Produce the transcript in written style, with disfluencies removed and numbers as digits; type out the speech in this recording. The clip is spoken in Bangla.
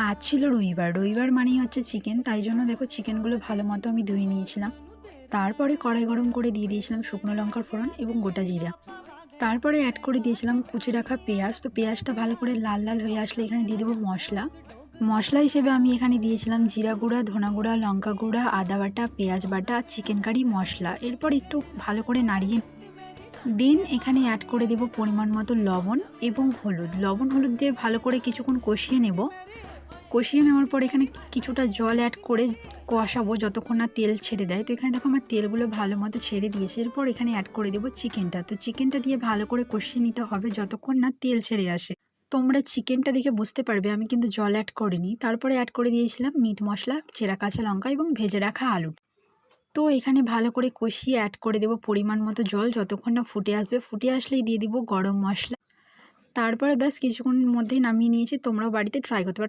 আজ ছিল রবিবার। রবিবার মানেই হচ্ছে চিকেন। তাই জন্য দেখো চিকেনগুলো ভালো মতো আমি ধুয়ে নিয়েছিলাম। তারপরে কড়াই গরম করে দিয়ে দিয়েছিলাম শুকনো লঙ্কার ফোড়ন এবং গোটা জিরা। তারপরে অ্যাড করে দিয়েছিলাম কুচি রাখা পেঁয়াজ। তো পেঁয়াজটা ভালো করে লাল লাল হয়ে আসলে এখানে দিয়ে দেবো মশলা। মশলা হিসেবে আমি এখানে দিয়েছিলাম জিরা গুঁড়া, ধনা গুঁড়া, লঙ্কা গুঁড়া, আদা বাটা, পেঁয়াজ বাটা আর চিকেন কারি মশলা। এরপর একটু ভালো করে নাড়িয়ে দেন এখানে অ্যাড করে দেব পরিমাণ মতো লবণ এবং হলুদ। লবণ হলুদ দিয়ে ভালো করে কিছুক্ষণ কষিয়ে নেব। কষিয়ে নেওয়ার পর এখানে কিছুটা জল অ্যাড করে কষাবো যতক্ষণ না তেল ছেড়ে দেয়। তো এখানে দেখো আমার তেলগুলো ভালো মতো ছেড়ে দিয়েছে। এরপর এখানে অ্যাড করে দেবো চিকেনটা। তো চিকেনটা দিয়ে ভালো করে কষিয়ে নিতে হবে যতক্ষণ না তেল ছেড়ে আসে। তোমরা চিকেনটা দেখে বুঝতে পারবে আমি কিন্তু জল অ্যাড করিনি। তারপরে অ্যাড করে দিয়েছিলাম মিট মশলা, চেরা কাঁচা লঙ্কা এবং ভেজে রাখা আলু। তো এখানে ভালো করে কষিয়ে অ্যাড করে দেবো পরিমাণ মতো জল যতক্ষণ না ফুটে আসবে। ফুটে আসলেই দিয়ে দিব গরম মশলা। তারপরে ব্যাস কিছুক্ষণের মধ্যেই নামিয়ে নিয়েছি। তোমরাও বাড়িতে ট্রাই করতে পারো।